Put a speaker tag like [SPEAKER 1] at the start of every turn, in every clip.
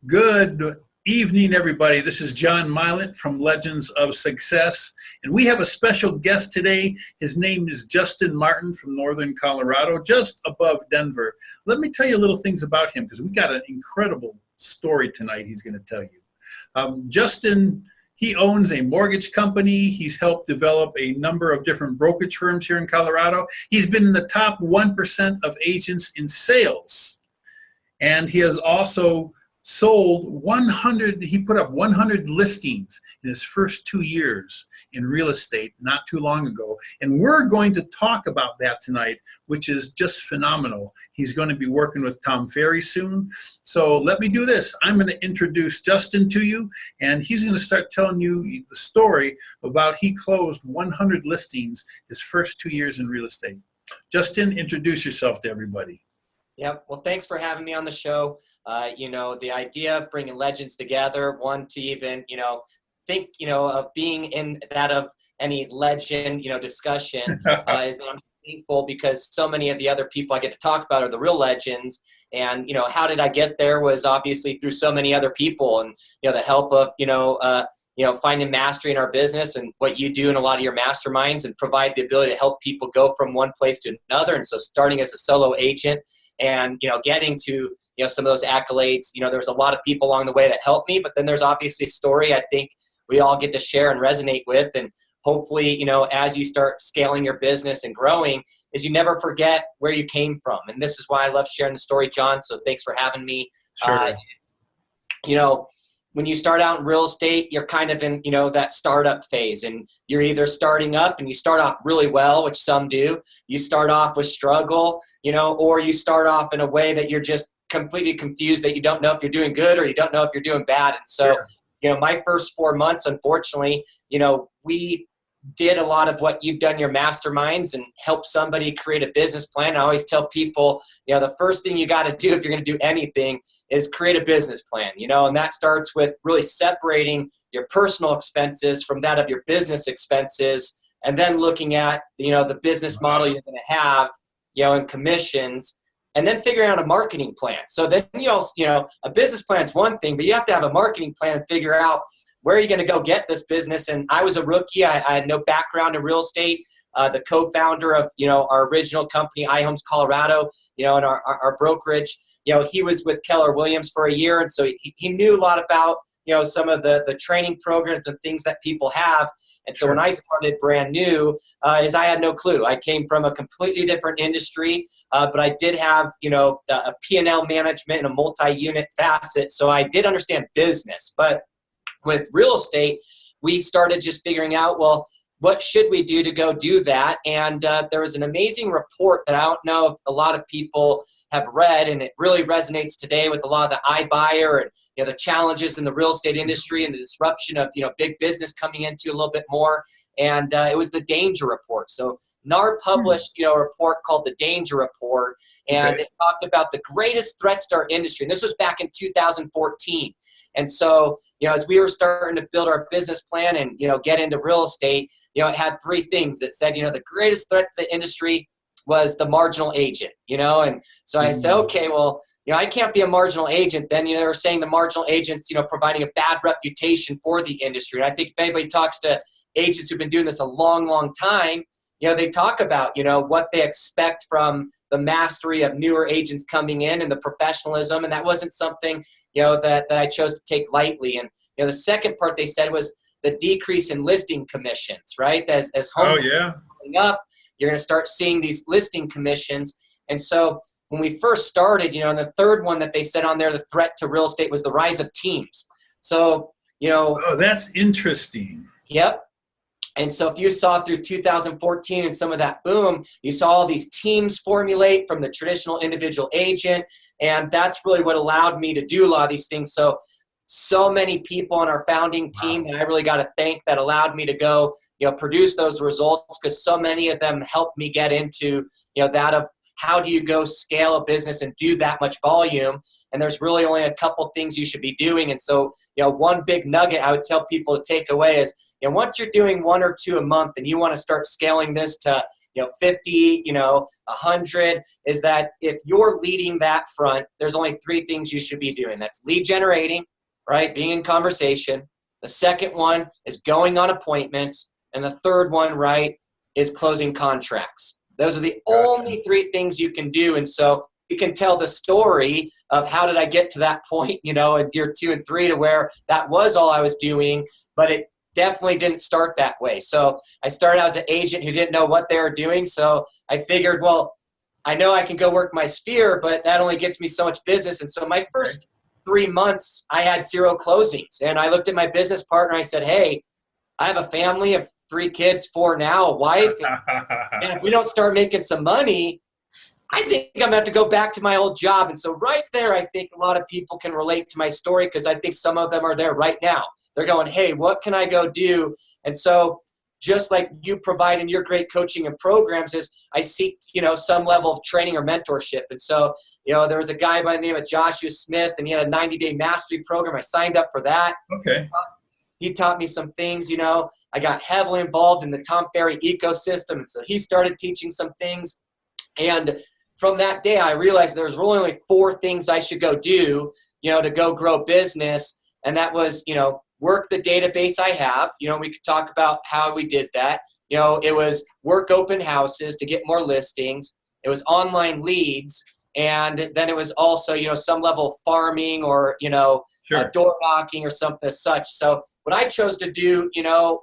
[SPEAKER 1] Good evening, everybody. This is John Mylant from Legends of Success, and we have a special guest today. His name is Justen Martin from Northern Colorado, just above Denver. Let me tell you a little things about him because we got an incredible story tonight he's going to tell you. Justen, he owns a mortgage company. He's helped develop a number of different brokerage firms here in Colorado. He's been in the top 1% of agents in sales, and he has also sold 100, he put up 100 listings in his first 2 years in real estate not too long ago. And we're going to talk about that tonight, which is just phenomenal. He's going to be working with Tom Ferry soon. So let me do this. I'm going to introduce Justen to you, and he's going to start telling you the story about he closed 100 listings his first 2 years in real estate. Justen, introduce yourself to everybody.
[SPEAKER 2] Yep. Well, thanks for having me on the show. The idea of bringing legends together, one to even, think, of being in that of any legend, discussion is that I'm thankful because so many of the other people I get to talk about are the real legends. And, how did I get there was obviously through so many other people and, the help of, finding mastery in our business and what you do in a lot of your masterminds and provide the ability to help people go from one place to another. And so starting as a solo agent and, getting to, some of those accolades, there's a lot of people along the way that helped me, but then there's obviously a story I think we all get to share and resonate with. And hopefully, as you start scaling your business and growing, is you never forget where you came from. And this is why I love sharing the story, John. So thanks for having me.
[SPEAKER 1] Sure.
[SPEAKER 2] When you start out in real estate, you're kind of in, that startup phase, and you're either starting up and you start off really well, which some do. You start off with struggle, or you start off in a way that you're just completely confused that you don't know if you're doing good or you don't know if you're doing bad. And so,
[SPEAKER 1] Sure.
[SPEAKER 2] My first 4 months, unfortunately, we did a lot of what you've done in your masterminds and help somebody create a business plan. I always tell people, the first thing you got to do if you're going to do anything is create a business plan, and that starts with really separating your personal expenses from that of your business expenses, and then looking at, the business model you're going to have, and commissions, and then figuring out a marketing plan. So then you also, a business plan is one thing, but you have to have a marketing plan and figure out where are you going to go get this business? And I was a rookie. I had no background in real estate. The co-founder of, our original company, iHomes Colorado, and our brokerage, he was with Keller Williams for a year. And so he knew a lot about, some of the training programs and things that people have. And so when I started brand new, is I had no clue. I came from a completely different industry, but I did have, a P&L management and a multi-unit facet. So I did understand business. But with real estate, we started just figuring out, well, what should we do to go do that? And there was an amazing report that I don't know if a lot of people have read, and it really resonates today with a lot of the iBuyer and the challenges in the real estate industry and the disruption of big business coming into a little bit more. And it was the Danger Report. So NAR published a report called the Danger Report, and it talked about the greatest threats to our industry. And this was back in 2014. And so, as we were starting to build our business plan and, get into real estate, it had three things. It said, the greatest threat to the industry was the marginal agent, and so I said, okay, well, I can't be a marginal agent. Then, they were saying the marginal agents, providing a bad reputation for the industry. And I think if anybody talks to agents who've been doing this a long, long time, they talk about, what they expect from the mastery of newer agents coming in and the professionalism. And that wasn't something, that I chose to take lightly. And, the second part they said was the decrease in listing commissions, right? As homes going up, you're going to start seeing these listing commissions. And so when we first started, and the third one that they said on there, the threat to real estate was the rise of teams. So,
[SPEAKER 1] Oh, that's interesting.
[SPEAKER 2] Yep. And so if you saw through 2014 and some of that boom, you saw all these teams formulate from the traditional individual agent. And that's really what allowed me to do a lot of these things. So many people on our founding team that I really got to thank that allowed me to go, produce those results, because so many of them helped me get into, that of how do you go scale a business and do that much volume? And there's really only a couple things you should be doing. And so, one big nugget I would tell people to take away is, once you're doing 1 or 2 a month and you want to start scaling this to, 50, 100, is that if you're leading that front, there's only three things you should be doing. That's lead generating, right? Being in conversation. The second one is going on appointments. And the third one, right, is closing contracts. Those are the only three things you can do. And so you can tell the story of how did I get to that point, in year 2 and 3 to where that was all I was doing, but it definitely didn't start that way. So I started out as an agent who didn't know what they were doing. So I figured, well, I know I can go work my sphere, but that only gets me so much business. And so my first 3 months, I had 0 closings. And I looked at my business partner. I said, hey, I have a family of 3 kids, 4 now, a wife. And if we don't start making some money, I think I'm going to have to go back to my old job. And so right there, I think a lot of people can relate to my story because I think some of them are there right now. They're going, hey, what can I go do? And so just like you provide in your great coaching and programs is I seek, some level of training or mentorship. And so, there was a guy by the name of Joshua Smith, and he had a 90-day mastery program. I signed up for that.
[SPEAKER 1] Okay.
[SPEAKER 2] He taught me some things, I got heavily involved in the Tom Ferry ecosystem. And so he started teaching some things. And from that day, I realized there was really only 4 things I should go do, to go grow business. And that was, work the database I have. We could talk about how we did that. It was work open houses to get more listings. It was online leads. And then it was also, some level of farming or, door knocking or something as such. So what I chose to do,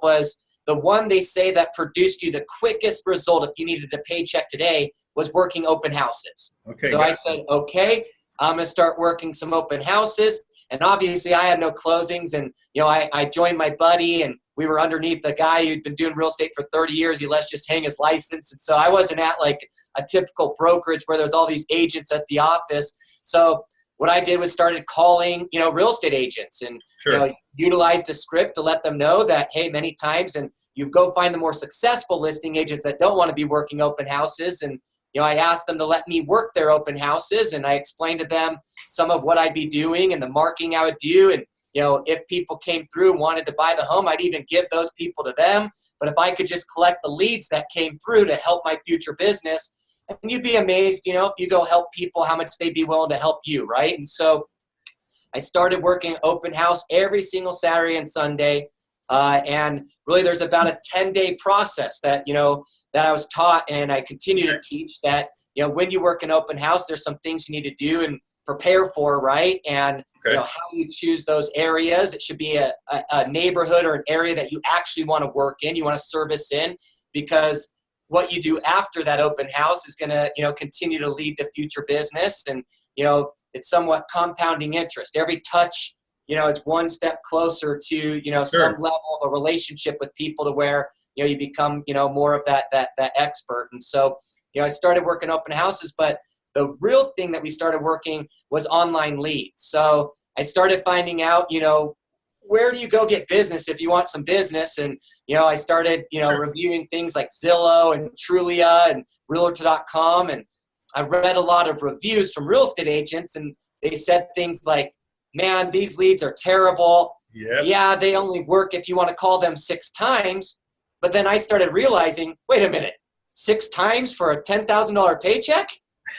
[SPEAKER 2] was the one they say that produced you the quickest result if you needed a paycheck today was working open houses. Okay, so I said, okay, I'm going to start working some open houses. And obviously I had no closings. And, I joined my buddy and we were underneath the guy who'd been doing real estate for 30 years. He lets just hang his license. And so I wasn't at like a typical brokerage where there's all these agents at the office. So what I did was started calling, real estate agents and utilized a script to let them know that, hey, many times, and you go find the more successful listing agents that don't want to be working open houses. And, I asked them to let me work their open houses, and I explained to them some of what I'd be doing and the marketing I would do. And, if people came through and wanted to buy the home, I'd even give those people to them. But if I could just collect the leads that came through to help my future business, and you'd be amazed, if you go help people, how much they'd be willing to help you, right? And so I started working open house every single Saturday and Sunday. And really there's about a 10-day process that, that I was taught and I continue to teach that, when you work an open house, there's some things you need to do and prepare for, right? And, how you choose those areas. It should be a neighborhood or an area that you actually want to work in, you want to service in, because what you do after that open house is going to, continue to lead to future business. And, it's somewhat compounding interest. Every touch, is one step closer to, some level of a relationship with people to where, you become, more of that expert. And so, I started working open houses, but the real thing that we started working was online leads. So I started finding out, where do you go get business if you want some business? And, I started, reviewing things like Zillow and Trulia and Realtor.com. And I read a lot of reviews from real estate agents, and they said things like, man, these leads are terrible. Yep. Yeah, they only work if you want to call them 6 times. But then I started realizing, wait a minute, 6 times for a $10,000 paycheck?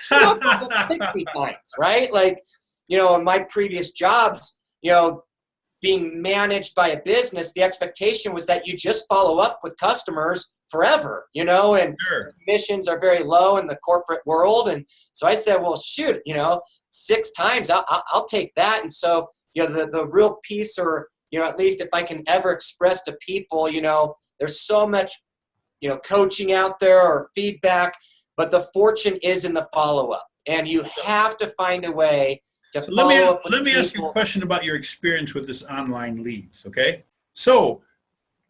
[SPEAKER 2] 60 times, right? Like, in my previous jobs, being managed by a business, the expectation was that you just follow up with customers forever, and commissions are very low in the corporate world. And so I said, well, shoot, 6 times, I'll take that. And so, the real piece, or, at least if I can ever express to people, there's so much, coaching out there or feedback, but the fortune is in the follow-up. And you have to find a way to follow up with people. Let me ask you
[SPEAKER 1] a question about your experience with this online leads, okay? So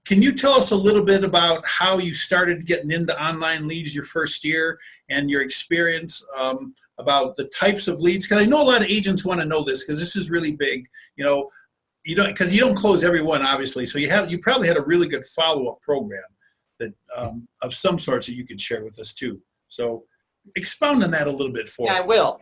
[SPEAKER 1] can you tell us a little bit about how you started getting into online leads your first year and your experience about the types of leads? Because I know a lot of agents want to know this because this is really big, because you don't close every one, obviously. So you probably had a really good follow-up program that of some sorts that you could share with us too. So expound on that a little bit for us.
[SPEAKER 2] Yeah, I will.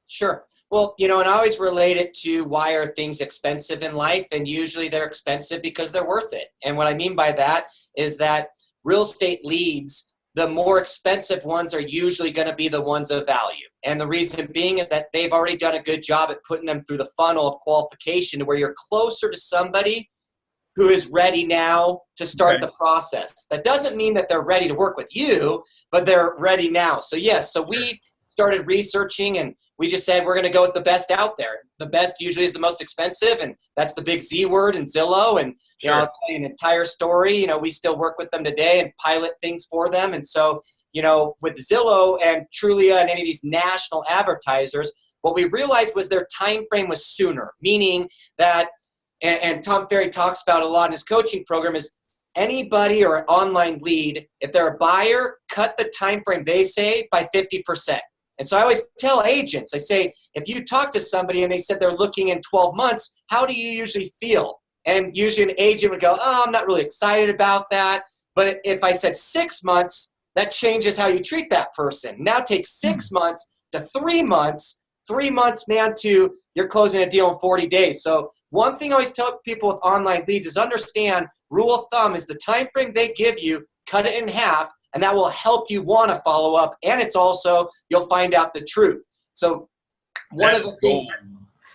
[SPEAKER 2] Sure. Well, and I always relate it to why are things expensive in life, and usually they're expensive because they're worth it. And what I mean by that is that real estate leads, the more expensive ones are usually going to be the ones of value. And the reason being is that they've already done a good job at putting them through the funnel of qualification to where you're closer to somebody who is ready now to start the process. That doesn't mean that they're ready to work with you, but they're ready now. So yes, so we started researching and we just said we're going to go with the best out there. The best usually is the most expensive, and that's the big Z word in Zillow. And you know, I'll tell you an entire story. You know, we still work with them today and pilot things for them. And so, you know, with Zillow and Trulia and any of these national advertisers, what we realized was their time frame was sooner, meaning that, and Tom Ferry talks about a lot in his coaching program, is anybody or an online lead, if they're a buyer, cut the time frame, they say, by 50%. And so I always tell agents, I say, if you talk to somebody and they said they're looking in 12 months, how do you usually feel? And usually an agent would go, oh, I'm not really excited about that. But if I said 6 months, that changes how you treat that person. Now take 6 months to 3 months, 3 months, man, to you're closing a deal in 40 days. So one thing I always tell people with online leads is understand, rule of thumb is the time frame they give you, cut it in half, and that will help you want to follow up. And it's also, you'll find out the truth. So one of the things,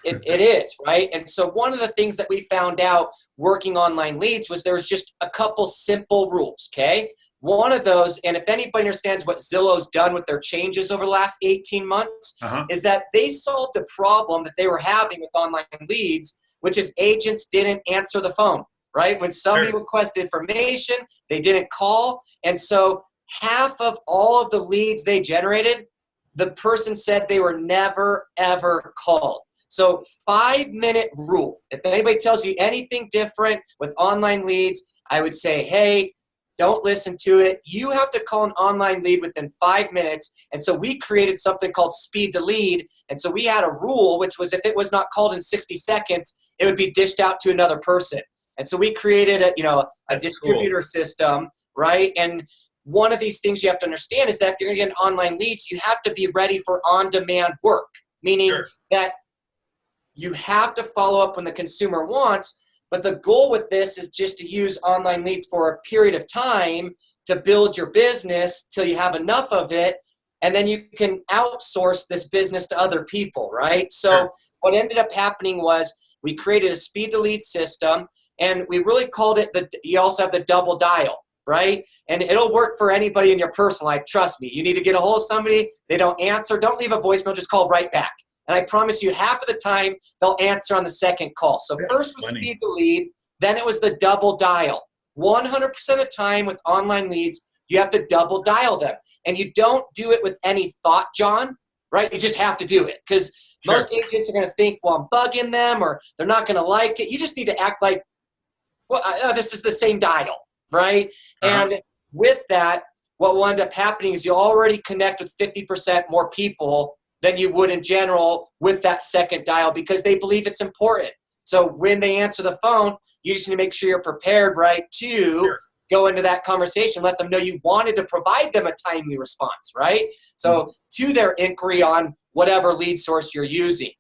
[SPEAKER 2] it is, right? And so one of the things that we found out working online leads was there's just a couple simple rules, okay? One of those, and if anybody understands what Zillow's done with their changes over the last 18 months, is that they solved a problem that they were having with online leads, which is agents didn't answer the phone, right? When somebody requested information, they didn't call. And so half of all of the leads they generated, the person said they were never, ever called. So 5-minute rule. If anybody tells you anything different with online leads, I would say, hey, don't listen to it. You have to call an online lead within 5 minutes. And so we created something called speed to lead. And so we had a rule, which was if it was not called in 60 seconds, it would be dished out to another person. And so we created a distributor system, right? And one of these things you have to understand is that if you're going to get an online leads, you have to be ready for on-demand work, meaning that you have to follow up when the consumer wants. But the goal with this is just to use online leads for a period of time to build your business till you have enough of it, and then you can outsource this business to other people, right? So what ended up happening was we created a speed to lead system, and we really called it you also have the double dial, right? And it'll work for anybody in your personal life. Trust me. You need to get a hold of somebody, they don't answer, don't leave a voicemail, just call right back. And I promise you, half of the time, they'll answer on the second call. So first was speed to lead, then it was the double dial. 100% of the time with online leads, you have to double dial them. And you don't do it with any thought, John, right? You just have to do it. Because most agents are going to think, well, I'm bugging them, or they're not going to like it. You just need to act like, well, this is the same dial, right? And with that, what will end up happening is you already connect with 50% more people than you would in general with that second dial, because they believe it's important. So when they answer the phone, you just need to make sure you're prepared, right, to go into that conversation, let them know you wanted to provide them a timely response, right? So to their inquiry on whatever lead source you're using.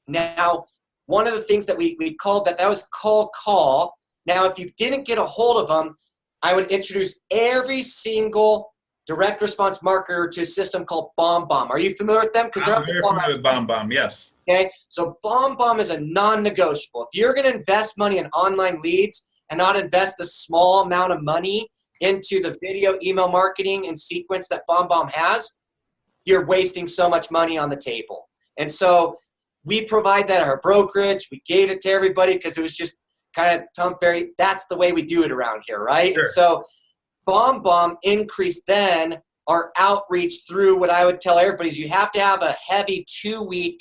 [SPEAKER 2] Now, one of the things that we called that was call. Now, if you didn't get a hold of them, I would introduce every single direct response marketer to a system called BombBomb. Are you familiar with them?
[SPEAKER 1] I'm very familiar with BombBomb, yes.
[SPEAKER 2] Okay, so BombBomb is a non-negotiable. If you're going to invest money in online leads and not invest a small amount of money into the video email marketing and sequence that BombBomb has, you're wasting so much money on the table. And so we provide that at our brokerage. We gave it to everybody because it was just kind of Tom Ferry, that's the way we do it around here, right? And so BombBomb increased then our outreach through what I would tell everybody is you have to have a heavy 2-week,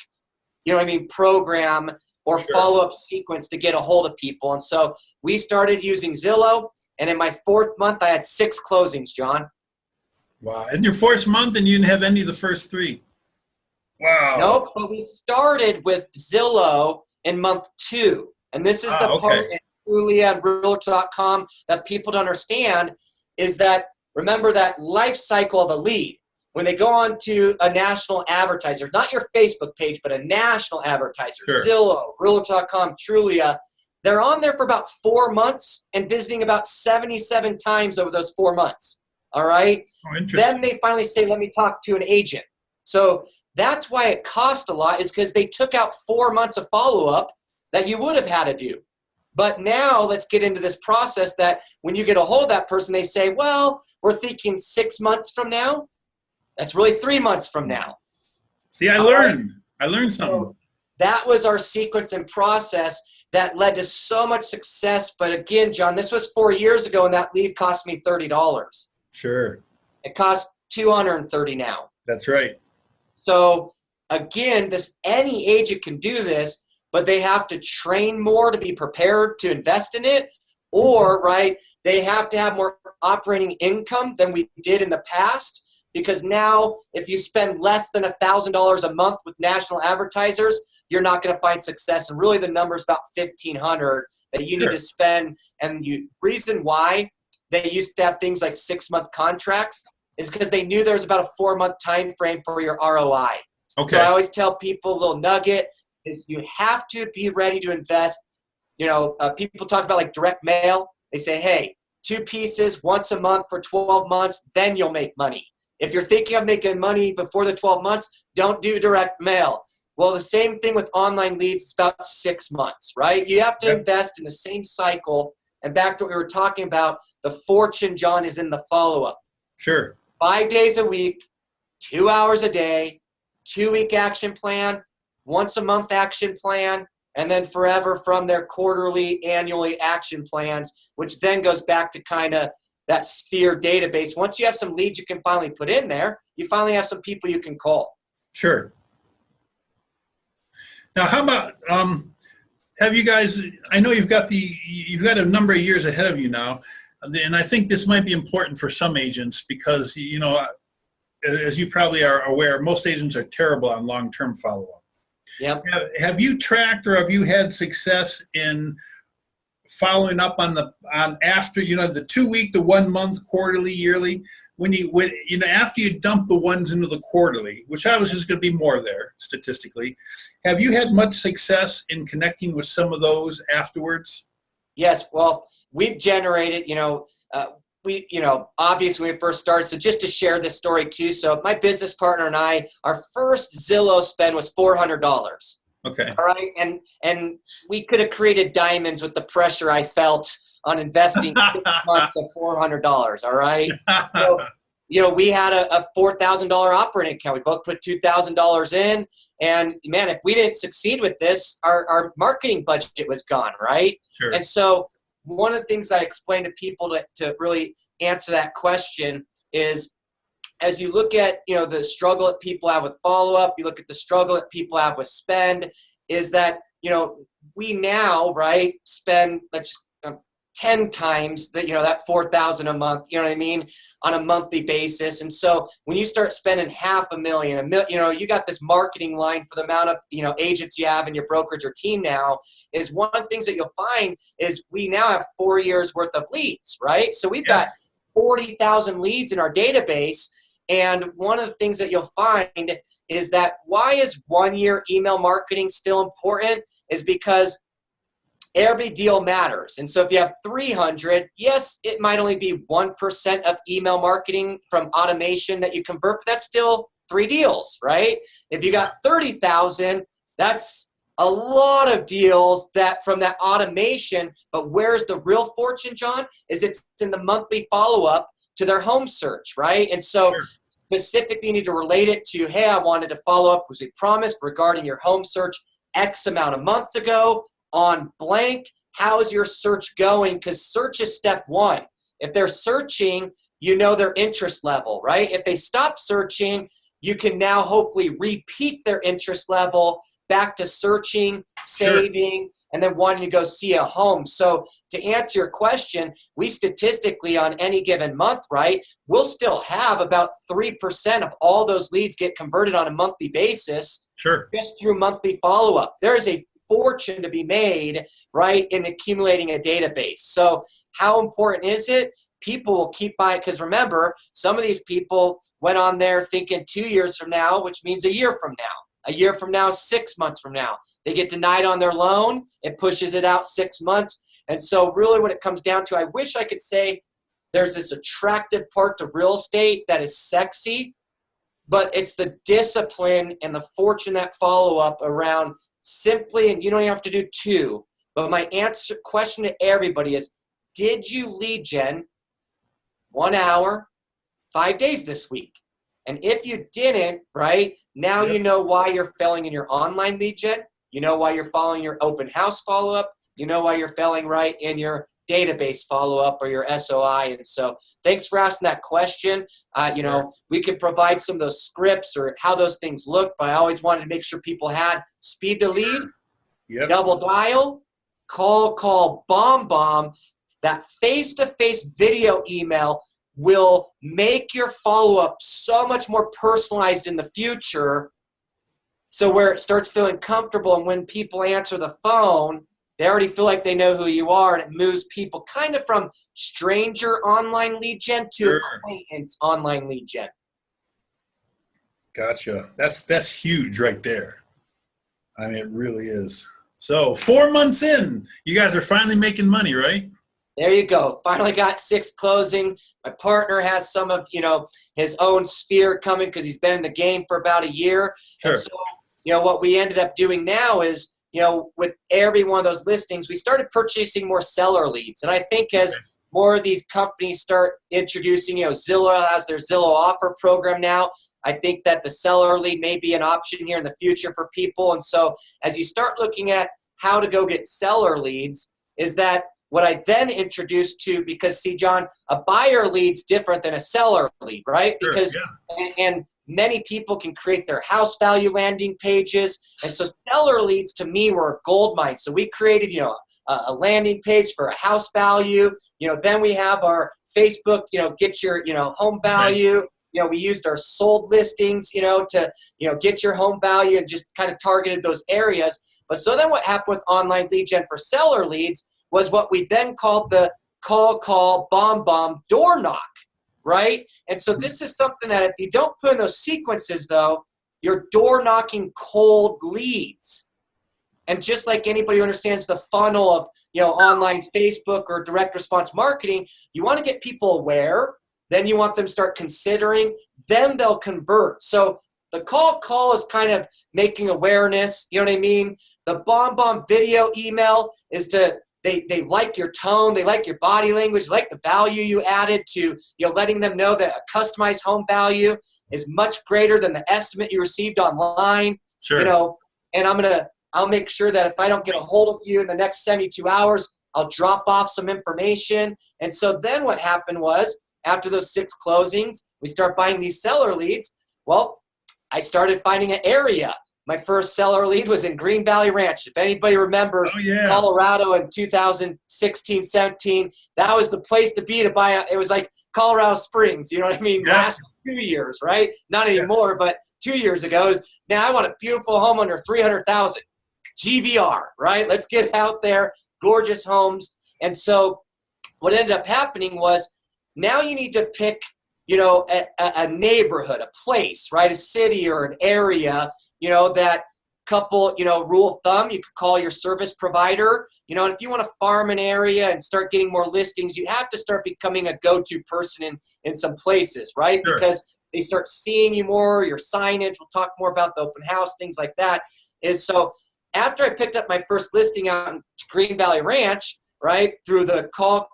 [SPEAKER 2] program or follow-up sequence to get a hold of people. And so we started using Zillow, and in my 4th month, I had 6 closings, John.
[SPEAKER 1] Wow. In your 4th month, and you didn't have any of the first 3. Wow.
[SPEAKER 2] Nope, but we started with Zillow in month 2. And this is the part in Trulia and Realtor.com that people don't understand is that, remember that life cycle of a lead. When they go on to a national advertiser, not your Facebook page, but a national advertiser, Zillow, Realtor.com, Trulia, they're on there for about 4 months and visiting about 77 times over those 4 months. All right.
[SPEAKER 1] Oh, interesting.
[SPEAKER 2] Then they finally say, let me talk to an agent. So that's why it cost a lot, is because they took out 4 months of follow-up that you would have had to do. But now let's get into this process that when you get a hold of that person, they say, well, we're thinking 6 months from now. That's really 3 months from now.
[SPEAKER 1] See, I learned something.
[SPEAKER 2] So that was our sequence and process that led to so much success. But again, John, this was 4 years ago, and that lead cost me $30.
[SPEAKER 1] Sure.
[SPEAKER 2] It costs $230 now.
[SPEAKER 1] That's right.
[SPEAKER 2] So again, any agent can do this, but they have to train more to be prepared to invest in it, or right, they have to have more operating income than we did in the past. Because now, if you spend less than $1,000 a month with national advertisers, you're not going to find success. And really, the number is about $1,500 that you need to spend. And reason why they used to have things like 6-month contracts is because they knew there was about a 4-month time frame for your ROI.
[SPEAKER 1] Okay.
[SPEAKER 2] So I always tell people, a little nugget is you have to be ready to invest. People talk about like direct mail. They say, hey, 2 pieces once a month for 12 months, then you'll make money. If you're thinking of making money before the 12 months, don't do direct mail. Well, the same thing with online leads, it's about 6 months, right? You have to invest in the same cycle. And back to what we were talking about, the fortune, John, is in the follow-up.
[SPEAKER 1] Sure.
[SPEAKER 2] 5 days a week, 2 hours a day, 2-week action plan, once a month action plan, and then forever from their quarterly, annually action plans, which then goes back to kind of that Sphere database. Once you have some leads you can finally put in there, you finally have some people you can call.
[SPEAKER 1] Sure. Now, how about have you guys? I know you've got a number of years ahead of you now, and I think this might be important for some agents because as you probably are aware, most agents are terrible on long-term follow-up.
[SPEAKER 2] Yep.
[SPEAKER 1] Have you tracked or have you had success in following up on after the 2-week, the 1 month, quarterly, yearly? After you dump the ones into the quarterly, which obviously is going to be more there statistically, have you had much success in connecting with some of those afterwards?
[SPEAKER 2] Yes. Well, we've generated, obviously when we first started, so just to share this story too. So my business partner and I, our first Zillow spend was $400.
[SPEAKER 1] Okay.
[SPEAKER 2] All right. And we could have created diamonds with the pressure I felt on investing 6 months of $400. All right. So, we had a $4,000 operating account. We both put $2,000 in, and man, if we didn't succeed with this, our marketing budget was gone. Right.
[SPEAKER 1] Sure.
[SPEAKER 2] And so one of the things I explain to people to really answer that question is, as you look at, the struggle that people have with follow-up, you look at the struggle that people have with spend, is that, we now, right, spend 10 times that, that $4,000 a month, you know what I mean, on a monthly basis. And so when you start spending $500,000, you got this marketing line for the amount of, agents you have in your brokerage or team now, is one of the things that you'll find is we now have 4 years worth of leads, right? So we've got 40,000 leads in our database. And one of the things that you'll find is that why is 1 year email marketing still important is because every deal matters. And so if you have 300, yes, it might only be 1% of email marketing from automation that you convert, but that's still 3 deals, right? If you got 30,000, that's a lot of deals that from that automation. But where's the real fortune, John? It's in the monthly follow-up to their home search, right? And so specifically you need to relate it to, hey, I wanted to follow up as we promised regarding your home search X amount of months ago on blank. How's your search going? Because search is step 1. If they're searching, their interest level, right? If they stop searching, you can now hopefully repeat their interest level back to searching, saving, and then wanting to go see a home. So to answer your question, we statistically on any given month, right, we'll still have about 3% of all those leads get converted on a monthly basis just through monthly follow-up. There is a fortune to be made, right, in accumulating a database. So how important is it? People will keep buying, because remember, some of these people went on there thinking 2 years from now, which means a year from now. A year from now, 6 months from now. they get denied on their loan, it pushes it out 6 months. And so really what it comes down to, I wish I could say there's this attractive part to real estate that is sexy, but it's the discipline and the fortunate follow-up around simply, and you don't even have to do two, but my question to everybody is, did you lead gen 1 hour, 5 days this week? And if you didn't, right, now you know why you're failing in your online lead gen. You know why you're following your open house follow-up. You know why you're failing right in your database follow-up or your SOI. And so thanks for asking that question. You know, we could provide some of those scripts or how those things look, but I always wanted to make sure people had speed to lead, double dial, call, bomb. That face-to-face video email will make your follow-up so much more personalized in the future. So where it starts feeling comfortable, and when people answer the phone, they already feel like they know who you are, and it moves people kind of from stranger online lead gen to acquaintance online lead gen.
[SPEAKER 1] Gotcha. That's huge right there. I mean, it really is. So 4 months in, you guys are finally making money, right?
[SPEAKER 2] There you go. Finally got 6 closing. My partner has some of, you know, his own sphere coming because he's been in the game for about a year.
[SPEAKER 1] Sure.
[SPEAKER 2] And so, you know, what we ended up doing now is, you know, with every one of those listings, we started purchasing more seller leads. And I think as more of these companies start introducing, you know, Zillow has their Zillow offer program now. I think that the seller lead may be an option here in the future for people. And so as you start looking at how to go get seller leads, is that what I then introduced to, because see, John, a buyer lead's different than a seller lead, right? Because, and many people can create their house value landing pages. And so seller leads to me were a gold mine. So we created, you know, a landing page for a house value. You know, then we have our Facebook, you know, get your, you know, home value. You know, we used our sold listings, you know, to, you know, get your home value and just kind of targeted those areas. But so then what happened with online lead gen for seller leads was what we then called the call, bomb, door knock, right? And so this is something that if you don't put in those sequences, though, you're door knocking cold leads. And just like anybody who understands the funnel of, you know, online Facebook or direct response marketing, you want to get people aware, then you want them to start considering, then they'll convert. So the call is kind of making awareness, you know what I mean? The bomb video email is to, they like your tone, they like your body language, they like the value you added to, you know, letting them know that a customized home value is much greater than the estimate you received online.
[SPEAKER 1] Sure.
[SPEAKER 2] You know, and I'll make sure that if I don't get a hold of you in the next 72 hours, I'll drop off some information. And so then what happened was, after those 6 closings, we start buying these seller leads. Well, I started finding an area. My first seller lead was in Green Valley Ranch. If anybody remembers Colorado in 2016, 17, that was the place to be to buy. It was like Colorado Springs, you know what I mean? Last 2 years, right? Not anymore, but 2 years ago. Is, now I want a beautiful home under 300,000 GVR, right? Let's get out there, gorgeous homes. And so what ended up happening was, now you need to pick, you know, a neighborhood, a place, right? A city or an area, you know, that couple, you know, rule of thumb, you could call your service provider, you know, and if you want to farm an area and start getting more listings, you have to start becoming a go-to person in some places, right? Sure. Because they start seeing you more, your signage, we'll talk more about the open house, things like that. Is so after I picked up my first listing out in Green Valley Ranch, right, through the call,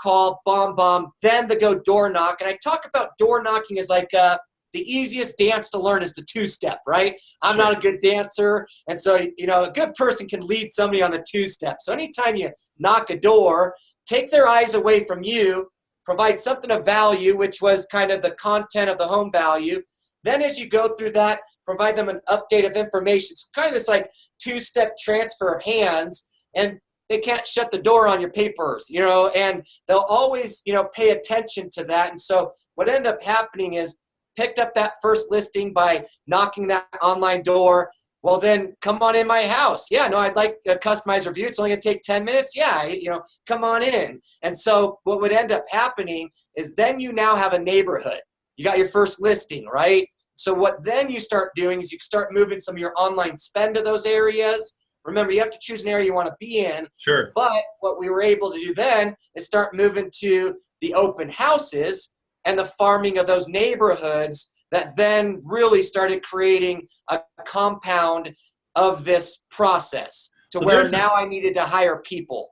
[SPEAKER 2] bomb, then the go door knock. And I talk about door knocking as like the easiest dance to learn is the 2-step, right? I'm not a good dancer. And so, you know, a good person can lead somebody on the 2-step. So anytime you knock a door, take their eyes away from you, provide something of value, which was kind of the content of the home value. Then as you go through that, provide them an update of information. It's kind of this like 2-step transfer of hands. And they can't shut the door on your papers, you know, and they'll always, you know, pay attention to that. And so what ended up happening is picked up that first listing by knocking that online door. Well, then come on in my house. Yeah, no, I'd like a customized review. It's only gonna take 10 minutes. Yeah, you know, come on in. And so what would end up happening is then you now have a neighborhood. You got your first listing, right? So what then you start doing is you start moving some of your online spend to those areas, Remember, you have to choose an area you want to be in.
[SPEAKER 1] Sure.
[SPEAKER 2] But what we were able to do then is start moving to the open houses and the farming of those neighborhoods that then really started creating a compound of this process to where now I needed to hire people.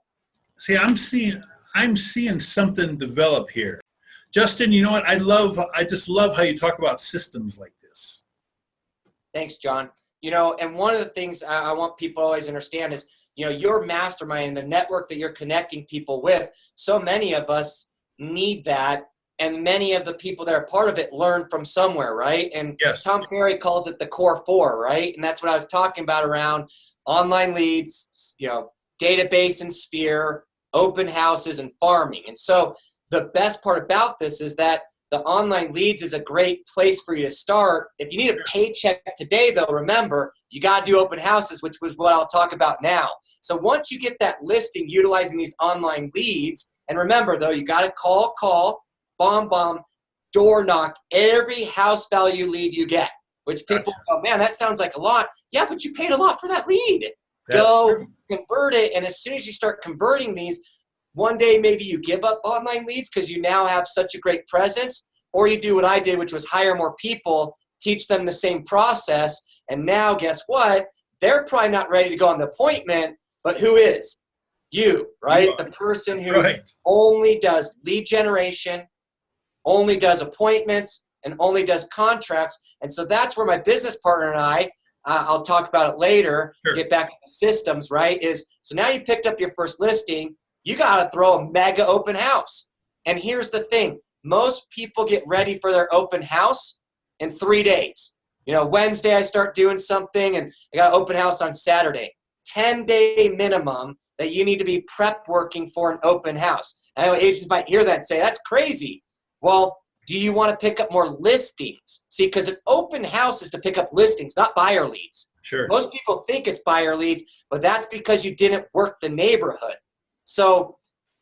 [SPEAKER 1] See, I'm seeing something develop here. Justin, you know what? I just love how you talk about systems like this.
[SPEAKER 2] Thanks, John. You know, and one of the things I want people to always understand is, you know, your mastermind and the network that you're connecting people with, so many of us need that. And many of the people that are part of it learn from somewhere, right? And
[SPEAKER 1] yes.
[SPEAKER 2] Tom Ferry calls it the core four, right? And that's what I was talking about around online leads, you know, database and sphere, open houses, and farming. And so the best part about this is that the online leads is a great place for you to start. If you need a paycheck today, though, remember, you got to do open houses, which was what I'll talk about now. So once you get that listing utilizing these online leads, and remember, though, you got to call, bomb, door knock every house value lead you get, which people go, man, that sounds like a lot. Yeah, but you paid a lot for that lead. Go convert it. And as soon as you start converting these, one day maybe you give up online leads because you now have such a great presence, or you do what I did, which was hire more people, teach them the same process. And now guess what? They're probably not ready to go on the appointment, but who is? You, right? The person who only does lead generation, only does appointments, and only does contracts. And so that's where my business partner and I'll talk about it later, get back to the systems, right? So now you picked up your first listing, you got to throw a mega open house. And here's the thing. Most people get ready for their open house in 3 days. You know, Wednesday I start doing something and I got an open house on Saturday. 10-day minimum that you need to be prep working for an open house. I know agents might hear that and say, that's crazy. Well, do you want to pick up more listings? See, because an open house is to pick up listings, not buyer leads.
[SPEAKER 1] Sure.
[SPEAKER 2] Most people think it's buyer leads, but that's because you didn't work the neighborhood. So,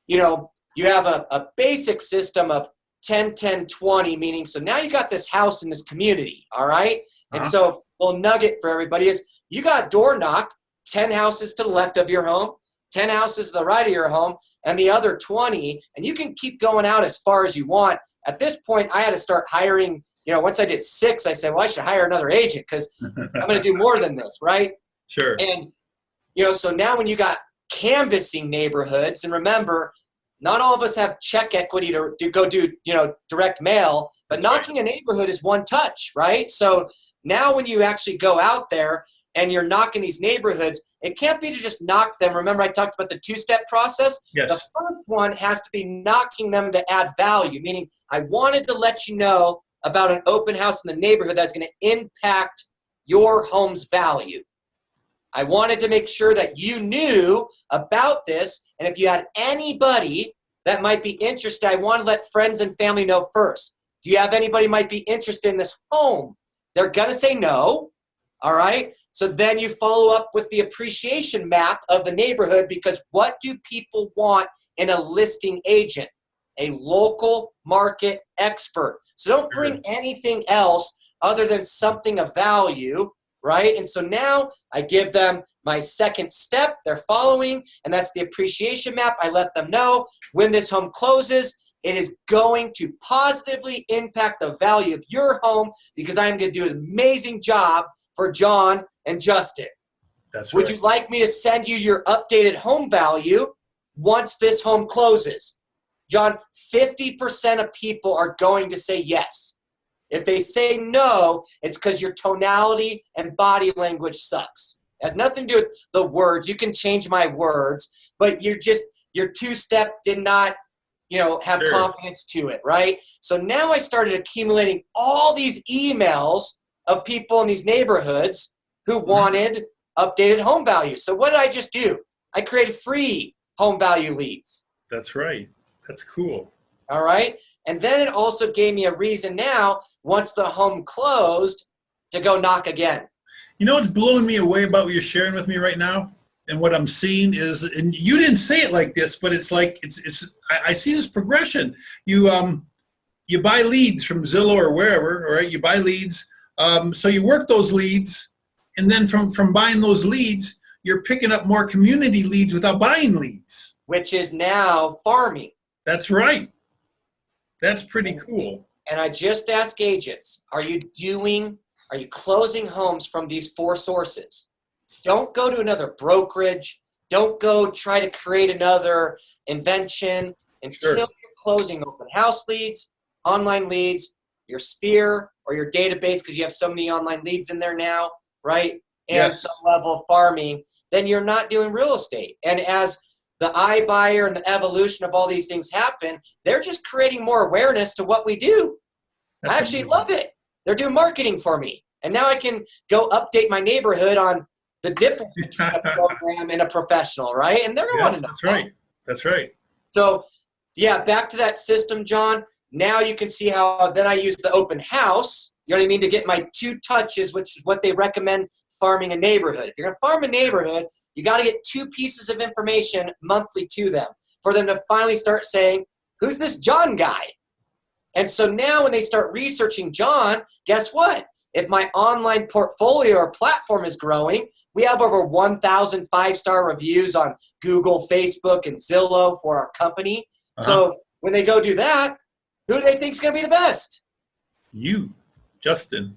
[SPEAKER 2] you know, you have a basic system of 10, 10, 20, meaning, so now you got this house in this community, all right? And so a little nugget for everybody is you got a door knock, 10 houses to the left of your home, 10 houses to the right of your home, and the other 20, and you can keep going out as far as you want. At this point, I had to start hiring, you know, once I did 6, I said, well, I should hire another agent because I'm going to do more than this, right?
[SPEAKER 1] Sure.
[SPEAKER 2] And, you know, so now when you got canvassing neighborhoods, and remember, not all of us have check equity to go do, you know, direct mail, but knocking a neighborhood is one touch, right? So now when you actually go out there and you're knocking these neighborhoods, it can't be to just knock them. Remember I talked about the 2-step process?
[SPEAKER 1] Yes.
[SPEAKER 2] The first one has to be knocking them to add value, meaning I wanted to let you know about an open house in the neighborhood that's going to impact your home's value. I wanted to make sure that you knew about this, and if you had anybody that might be interested, I want to let friends and family know first. Do you have anybody might be interested in this home? They're going to say no, all right? So then you follow up with the appreciation map of the neighborhood, because what do people want in a listing agent? A local market expert. So don't bring anything else other than something of value, right? And so now I give them my second step they're following, and that's the appreciation map. I let them know when this home closes, it is going to positively impact the value of your home because I'm going to do an amazing job for John and Justin.
[SPEAKER 1] That's
[SPEAKER 2] Would you like me to send you your updated home value once this home closes? John, 50% of people are going to say yes. If they say no, it's because your tonality and body language sucks. It has nothing to do with the words. You can change my words, but your 2-step did not, you know, have confidence to it, right? So now I started accumulating all these emails of people in these neighborhoods who wanted updated home values. So what did I just do? I created free home value leads.
[SPEAKER 1] That's right. That's cool.
[SPEAKER 2] All right. And then it also gave me a reason now, once the home closed, to go knock again.
[SPEAKER 1] You know what's blowing me away about what you're sharing with me right now? And what I'm seeing is, and you didn't say it like this, but it's like, I see this progression. You buy leads from Zillow or wherever, all right? You buy leads. So you work those leads, and then from buying those leads, you're picking up more community leads without buying leads.
[SPEAKER 2] which is now farming.
[SPEAKER 1] That's right. That's pretty cool.
[SPEAKER 2] And I just ask agents, are you closing homes from these 4 sources? Don't go to another brokerage. Don't go try to create another invention until you're closing open house leads, online leads, your sphere or your database, because you have so many online leads in there now, right? And some level of farming, then you're not doing real estate. And as the iBuyer and the evolution of all these things happen, they're just creating more awareness to what we do. I actually love it. They're doing marketing for me. And now I can go update my neighborhood on the difference between a program and a professional, right? And they're going to want to know.
[SPEAKER 1] That's right. That's right.
[SPEAKER 2] So, yeah, back to that system, John. Now you can see how then I use the open house, you know what I mean, to get my 2 touches, which is what they recommend farming a neighborhood. If you're going to farm a neighborhood, you got to get 2 pieces of information monthly to them for them to finally start saying, who's this John guy? And so now when they start researching John, guess what? If my online portfolio or platform is growing, we have over 1,000 5-star reviews on Google, Facebook, and Zillow for our company. So when they go do that, who do they think is going to be the best?
[SPEAKER 1] You, Justin.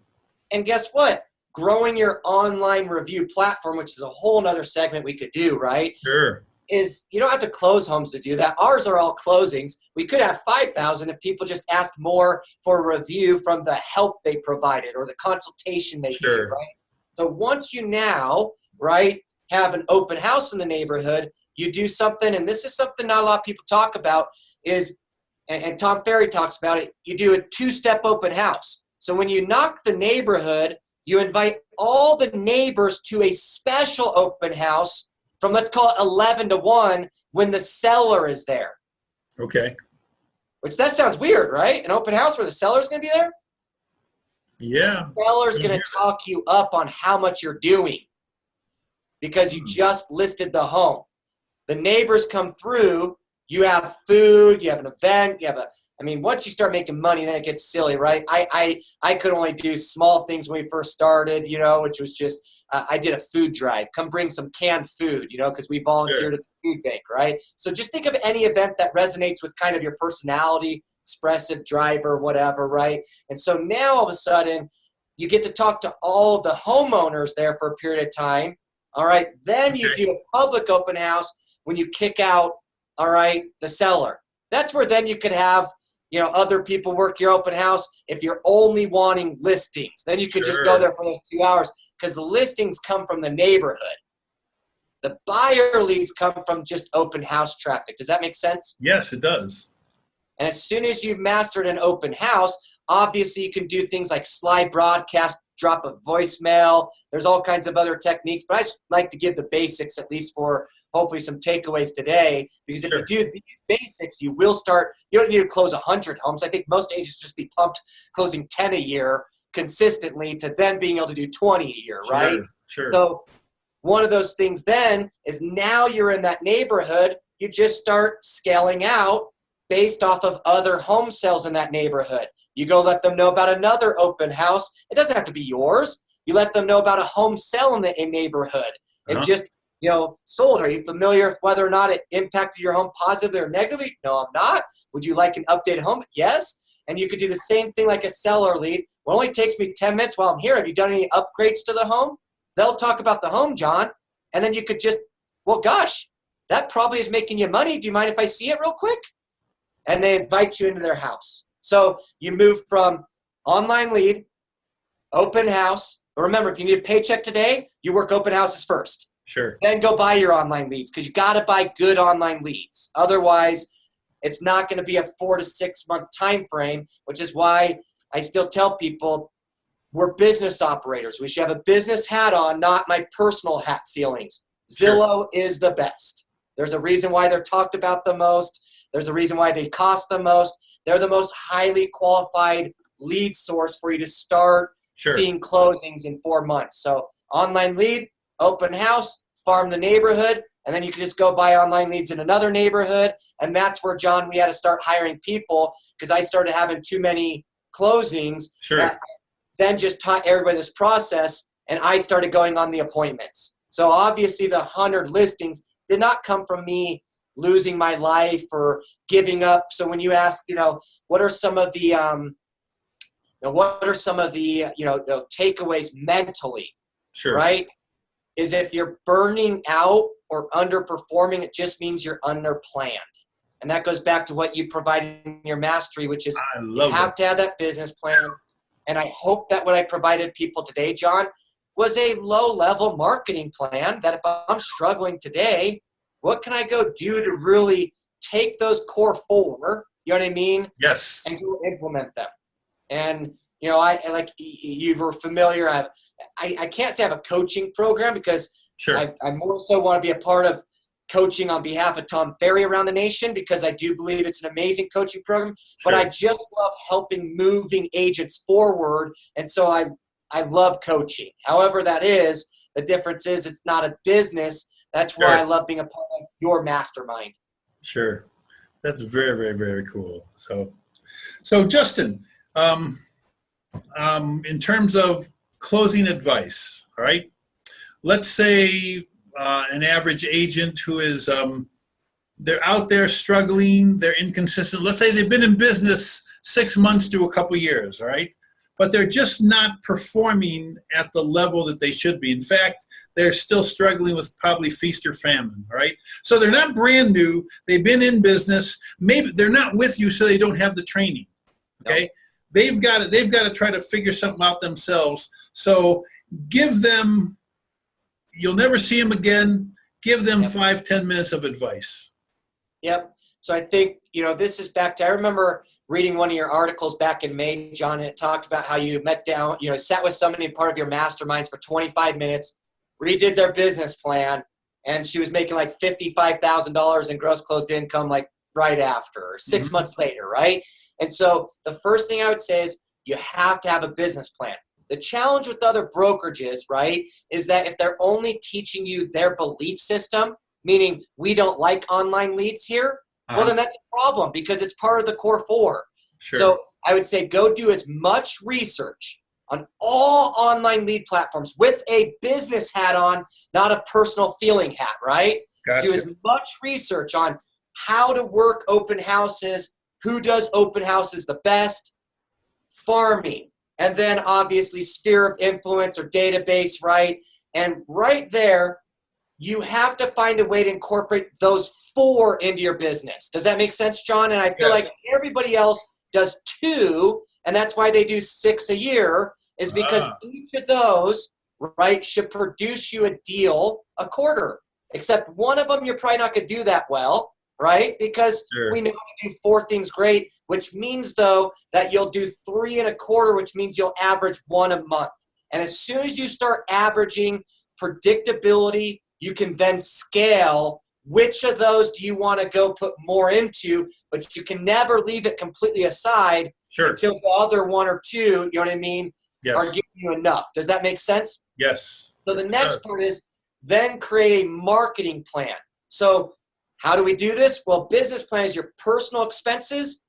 [SPEAKER 2] And guess what? Growing your online review platform, which is a whole nother segment we could do, right?
[SPEAKER 1] Sure.
[SPEAKER 2] Is you don't have to close homes to do that. Ours are all closings. We could have 5,000 if people just asked more for a review from the help they provided or the consultation they gave, right? So once you now, right, have an open house in the neighborhood, you do something, and this is something not a lot of people talk about, is, and Tom Ferry talks about it, you do a 2-step open house. So when you knock the neighborhood, you invite all the neighbors to a special open house from, let's call it 11 to 1, when the seller is there.
[SPEAKER 1] Okay.
[SPEAKER 2] Which that sounds weird, right? An open house where the seller's going to be there?
[SPEAKER 1] Yeah.
[SPEAKER 2] The seller's going to talk you up on how much you're doing because you just listed the home. The neighbors come through, you have food, you have an event, once you start making money, then it gets silly, right? I could only do small things when we first started, which was just, I did a food drive. Come bring some canned food, because we volunteered at the food bank, right? So just think of any event that resonates with kind of your personality, expressive driver, whatever, right? And so now all of a sudden, you get to talk to all of the homeowners there for a period of time, all right? Then you do a public open house when you kick out, all right, the seller. That's where then you could have, other people work your open house. If you're only wanting listings, then you could just go there for those 2 hours because the listings come from the neighborhood. The buyer leads come from just open house traffic. Does that make sense?
[SPEAKER 1] Yes, it does.
[SPEAKER 2] And as soon as you've mastered an open house, obviously you can do things like slide broadcast, drop a voicemail. There's all kinds of other techniques, but I just like to give the basics at least for hopefully some takeaways today, because if you do these basics, you will start, you don't need to close 100 homes. I think most agents just be pumped closing 10 a year consistently to then being able to do 20 a year, right?
[SPEAKER 1] Sure.
[SPEAKER 2] So one of those things then is now you're in that neighborhood, you just start scaling out based off of other home sales in that neighborhood. You go let them know about another open house. It doesn't have to be yours. You let them know about a home sale in the neighborhood. It just, sold. Are you familiar with whether or not it impacted your home positively or negatively? No, I'm not. Would you like an updated home? Yes. And you could do the same thing like a seller lead. Well, it only takes me 10 minutes while I'm here. Have you done any upgrades to the home? They'll talk about the home, John. And then you could just, well, gosh, that probably is making you money. Do you mind if I see it real quick? And they invite you into their house. So you move from online lead, open house. But remember, if you need a paycheck today, you work open houses first.
[SPEAKER 1] Sure.
[SPEAKER 2] Then go buy your online leads because you got to buy good online leads. Otherwise, it's not going to be a 4 to 6 month time frame, which is why I still tell people we're business operators. We should have a business hat on, not my personal hat feelings. Zillow is the best. There's a reason why they're talked about the most. There's a reason why they cost the most. They're the most highly qualified lead source for you to start seeing closings in 4 months. So online lead, open house, farm the neighborhood, and then you can just go buy online leads in another neighborhood. And that's where, John, we had to start hiring people because I started having too many closings. Then just taught everybody this process, and I started going on the appointments. So obviously the 100 listings did not come from me losing my life or giving up. So when you ask, what are some of the, the takeaways mentally,
[SPEAKER 1] Sure.
[SPEAKER 2] right? Is if you're burning out or underperforming, it just means you're underplanned. And that goes back to what you provide in your mastery, which is
[SPEAKER 1] I
[SPEAKER 2] you
[SPEAKER 1] love
[SPEAKER 2] have to have that business plan. And I hope that what I provided people today, John, was a low-level marketing plan that if I'm struggling today, what can I go do to really take those core four, you know what I mean?
[SPEAKER 1] Yes.
[SPEAKER 2] And go implement them. And, I like you were familiar. I can't say I have a coaching program because
[SPEAKER 1] Sure.
[SPEAKER 2] I more so want to be a part of coaching on behalf of Tom Ferry around the nation because I do believe it's an amazing coaching program.
[SPEAKER 1] Sure.
[SPEAKER 2] But I just love helping moving agents forward. And so I love coaching. However that is, the difference is it's not a business. That's why I love being a part of your mastermind.
[SPEAKER 1] Sure. That's very, very, very cool. So Justin, in terms of closing advice, all right, let's say an average agent who is, they're out there struggling, they're inconsistent. Let's say they've been in business 6 months to a couple years, all right? But they're just not performing at the level that they should be. In fact, they're still struggling with probably feast or famine, all right? So they're not brand new. They've been in business. Maybe they're not with you, so they don't have the training, okay? Nope. They've got to try to figure something out themselves. So give them, you'll never see them again. Give them 5-10 minutes of advice.
[SPEAKER 2] Yep. So I think, this is back to, I remember reading one of your articles back in May, John, and it talked about how you met down, sat with somebody part of your masterminds for 25 minutes, redid their business plan, and she was making like $55,000 in gross closed income like right after, or 6 months later, right? And so the first thing I would say is you have to have a business plan. The challenge with other brokerages, right, is that if they're only teaching you their belief system, meaning we don't like online leads here, well, then that's a problem because it's part of the core four.
[SPEAKER 1] Sure.
[SPEAKER 2] So I would say go do as much research on all online lead platforms with a business hat on, not a personal feeling hat, right?
[SPEAKER 1] Gotcha.
[SPEAKER 2] Do as much research on how to work open houses, who does open houses the best, farming, and then obviously sphere of influence or database, right? And right there, you have to find a way to incorporate those four into your business. Does that make sense, John? And I feel like everybody else does 2, and that's why they do 6 a year, is because each of those, right, should produce you a deal a quarter. Except one of them, you're probably not going to do that well, right? Because we know how to do 4 things great, which means, though, that you'll do 3 in a quarter, which means you'll average 1 a month. And as soon as you start averaging predictability, you can then scale which of those do you want to go put more into, but you can never leave it completely aside until the other 1 or 2, you know what I mean, are giving you enough. Does that make sense?
[SPEAKER 1] Yes.
[SPEAKER 2] So the next part is then create a marketing plan. So how do we do this? Well, business plan is your personal expenses,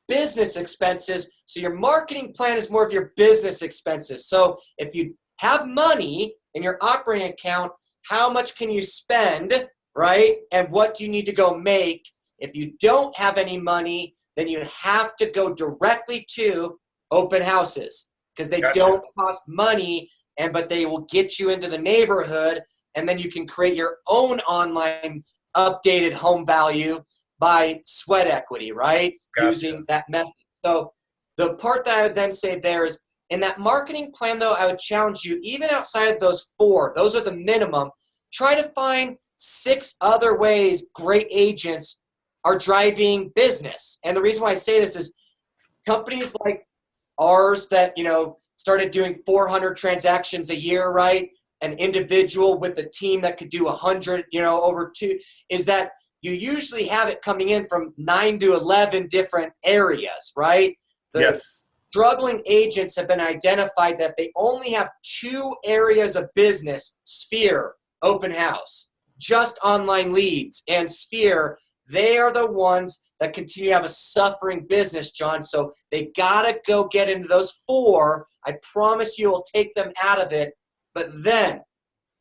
[SPEAKER 2] business expenses. So your marketing plan is more of your business expenses. So if you have money in your operating account, how much can you spend, right? And what do you need to go make? If you don't have any money, then you have to go directly to open houses because they don't cost money, but they will get you into the neighborhood, and then you can create your own online updated home value by sweat equity, right? Using that method. So the part that I would then say there is, in that marketing plan, though, I would challenge you, even outside of those 4, those are the minimum, try to find 6 other ways great agents are driving business. And the reason why I say this is companies like ours that, started doing 400 transactions a year, right? An individual with a team that could do 100, over 2, is that you usually have it coming in from 9 to 11 different areas, right? Struggling agents have been identified that they only have 2 areas of business, sphere, open house, just online leads, and sphere. They are the ones that continue to have a suffering business, John. So they got to go get into those 4. I promise you will take them out of it. But then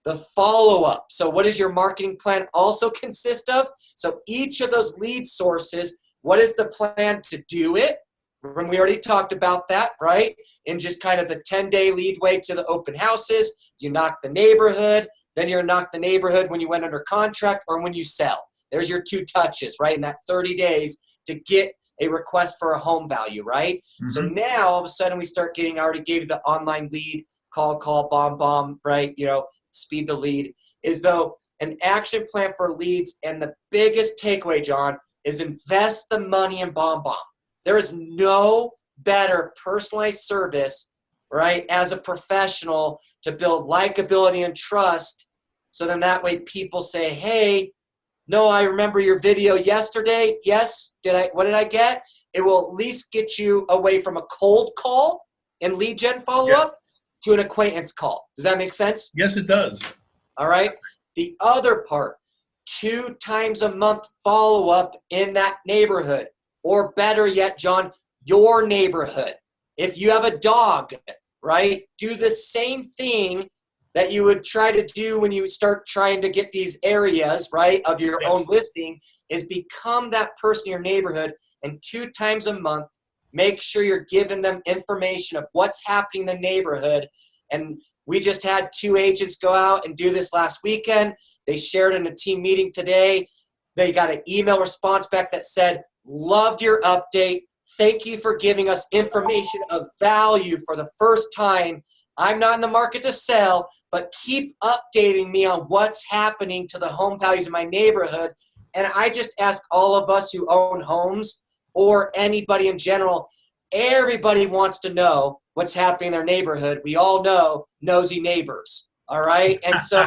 [SPEAKER 2] the follow-up. So what does your marketing plan also consist of? So each of those lead sources, what is the plan to do it? When we already talked about that, right? In just kind of the 10-day lead way to the open houses, you knock the neighborhood, then you knock the neighborhood when you went under contract or when you sell. There's your 2 touches, right? In that 30 days to get a request for a home value, right?
[SPEAKER 1] Mm-hmm.
[SPEAKER 2] So now all of a sudden we start getting, I already gave you the online lead, call, bomb, right? Speed the lead, is though an action plan for leads. And the biggest takeaway, John, is invest the money in bomb. There is no better personalized service, right, as a professional to build likability and trust. So then that way people say, hey, no, I remember your video yesterday. Yes, what did I get? It will at least get you away from a cold call and lead gen follow-up to an acquaintance call. Does that make sense?
[SPEAKER 1] Yes, it does.
[SPEAKER 2] All right. The other part, 2 times a month follow-up in that neighborhood, or better yet, John, your neighborhood. If you have a dog, right, do the same thing that you would try to do when you start trying to get these areas, right, of your own listing, is become that person in your neighborhood, and 2 times a month, make sure you're giving them information of what's happening in the neighborhood. And we just had 2 agents go out and do this last weekend. They shared in a team meeting today. They got an email response back that said, loved your update. Thank you for giving us information of value for the first time. I'm not in the market to sell, but keep updating me on what's happening to the home values in my neighborhood. And I just ask all of us who own homes or anybody in general, everybody wants to know what's happening in their neighborhood. We all know nosy neighbors, all right? And so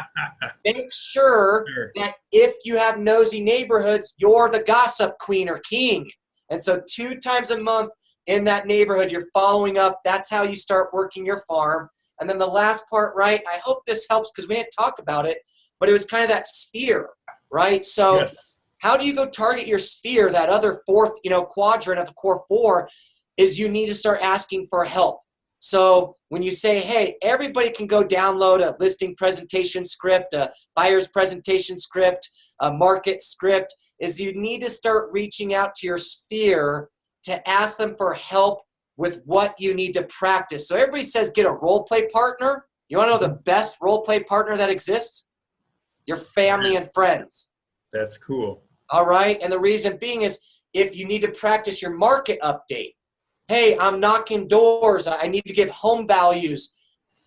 [SPEAKER 2] make sure that if you have nosy neighborhoods, you're the gossip queen or king. And so 2 times a month in that neighborhood, you're following up. That's how you start working your farm. And then the last part, right, I hope this helps because we didn't talk about it, but it was kind of that sphere, right? So how do you go target your sphere? That other 4th, quadrant of the core 4 is you need to start asking for help. So when you say, hey, everybody can go download a listing presentation script, a buyer's presentation script, a market script, is you need to start reaching out to your sphere to ask them for help with what you need to practice. So everybody says get a role play partner. You want to know the best role play partner that exists? Your family and friends.
[SPEAKER 1] That's cool.
[SPEAKER 2] All right. And the reason being is if you need to practice your market update. Hey, I'm knocking doors. I need to give home values.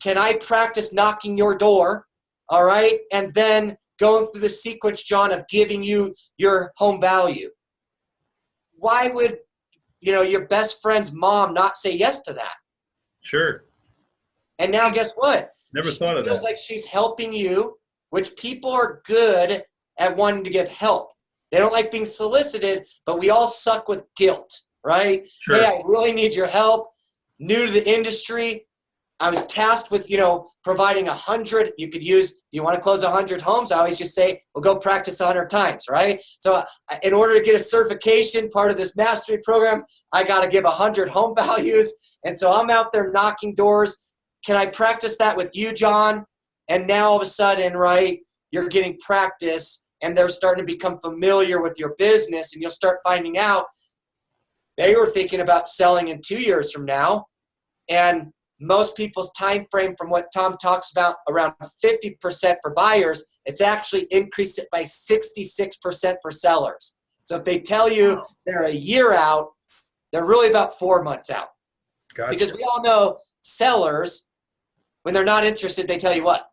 [SPEAKER 2] Can I practice knocking your door? All right. And then going through the sequence, John, of giving you your home value. Why would your best friend's mom not say yes to that?
[SPEAKER 1] Sure.
[SPEAKER 2] And now guess what?
[SPEAKER 1] Never thought of that.
[SPEAKER 2] She feels like she's helping you, which people are good at wanting to give help. They don't like being solicited, but we all suck with guilt, right?
[SPEAKER 1] Sure.
[SPEAKER 2] Hey, I really need your help. New to the industry. I was tasked with, providing 100. You could use, do you want to close 100 homes? I always just say, well, go practice 100 times, right? So in order to get a certification, part of this mastery program, I got to give 100 home values. And so I'm out there knocking doors. Can I practice that with you, John? And now all of a sudden, right, you're getting practice and they're starting to become familiar with your business, and you'll start finding out they were thinking about selling in 2 years from now. And most people's time frame, from what Tom talks about, around 50% for buyers, it's actually increased it by 66% for sellers. So if they tell you they're a year out, they're really about 4 months out.
[SPEAKER 1] Gotcha.
[SPEAKER 2] Because we all know sellers, when they're not interested, they tell you what?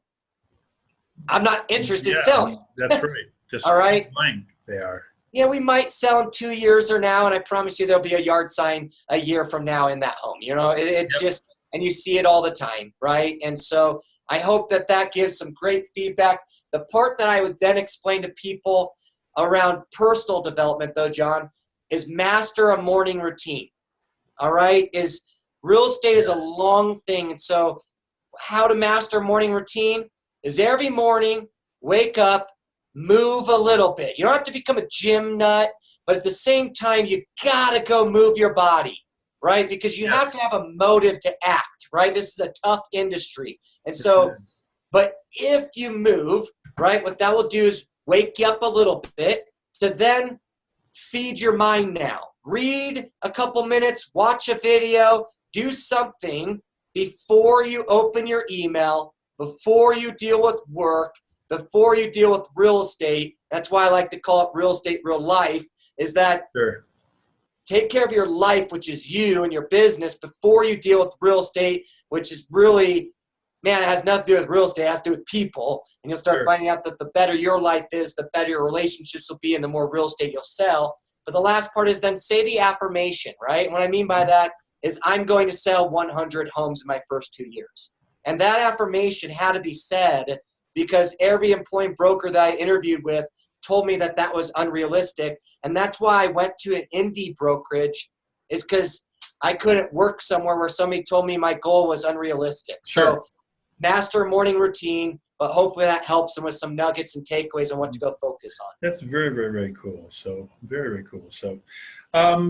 [SPEAKER 2] I'm not interested in selling.
[SPEAKER 1] That's right. Just
[SPEAKER 2] all right.
[SPEAKER 1] blank they are.
[SPEAKER 2] Yeah, we might sell in 2 years or now, and I promise you there'll be a yard sign a year from now in that home. It's just, and you see it all the time, right? And so I hope that gives some great feedback. The part that I would then explain to people around personal development, though, John, is master a morning routine. All right? Is real estate is a long thing. And so how to master morning routine is every morning, wake up, move a little bit. You don't have to become a gym nut, but at the same time, you got to go move your body, right? Because you have to have a motive to act, right? This is a tough industry. And so But if you move, right, what that will do is wake you up a little bit to then feed your mind now. Read a couple minutes, watch a video, do something before you open your email, before you deal with work, before you deal with real estate. That's why I like to call it real estate, real life, is that
[SPEAKER 1] Sure.
[SPEAKER 2] take care of your life, which is you and your business, before you deal with real estate, which is really, man, it has nothing to do with real estate. It has to do with people. And you'll start
[SPEAKER 1] Sure.
[SPEAKER 2] finding out that the better your life is, the better your relationships will be, and the more real estate you'll sell. But the last part is then say the affirmation, right? And what I mean by that is I'm going to sell 100 homes in my first 2 years. And that affirmation had to be said because every employing broker that I interviewed with told me that that was unrealistic. And that's why I went to an indie brokerage, is because I couldn't work somewhere where somebody told me my goal was unrealistic.
[SPEAKER 1] Sure.
[SPEAKER 2] So master a morning routine, but hopefully that helps them with some nuggets and takeaways on what to go focus on.
[SPEAKER 1] That's very, very, very cool. So very, very cool. So,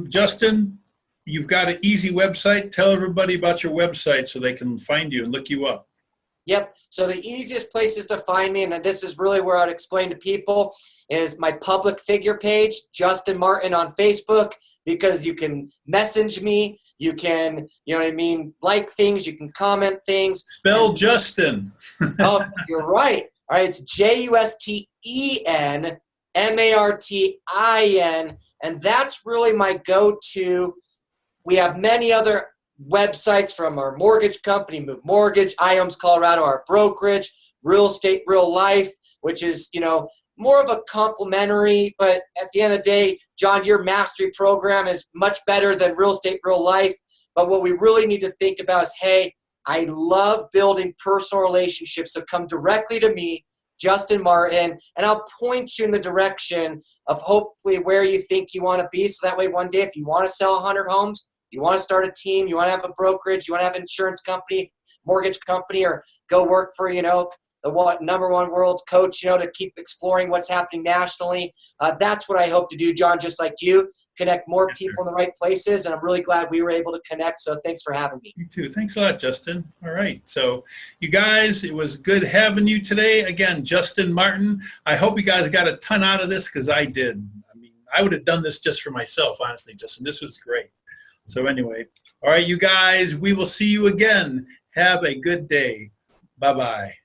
[SPEAKER 1] Justin, you've got an easy website. Tell everybody about your website so they can find you and look you up.
[SPEAKER 2] Yep. So the easiest places to find me, and this is really where I'd explain to people, is my public figure page, Justen Martin on Facebook, because you can message me. You can, you know what I mean, like things. You can comment things.
[SPEAKER 1] Spell Justin.
[SPEAKER 2] Oh, you're right. All right. It's JUSTEN MARTIN. And that's really my go-to. We have many other websites from our mortgage company, Move Mortgage, iHomes Colorado, our brokerage, Real Estate, Real Life, which is, you know, more of a complimentary, but at the end of the day, John, your mastery program is much better than Real Estate, Real Life. But what we really need to think about is, hey, I love building personal relationships, so come directly to me, Justen Martin, and I'll point you in the direction of hopefully where you think you want to be. So that way one day if you want to sell 100 homes, you want to start a team, you want to have a brokerage, you want to have an insurance company, mortgage company, or go work for, you know, the #1 world's coach, you know, to keep exploring what's happening nationally. That's what I hope to do, John, just like you, connect more people in the right places. And I'm really glad we were able to connect. So thanks for having me.
[SPEAKER 1] Me too. Thanks a lot, Justin. All right. So you guys, it was good having you today. Again, Justen Martin. I hope you guys got a ton out of this because I did. I mean, I would have done this just for myself, honestly, Justin. This was great. So anyway, all right, you guys, we will see you again. Have a good day. Bye-bye.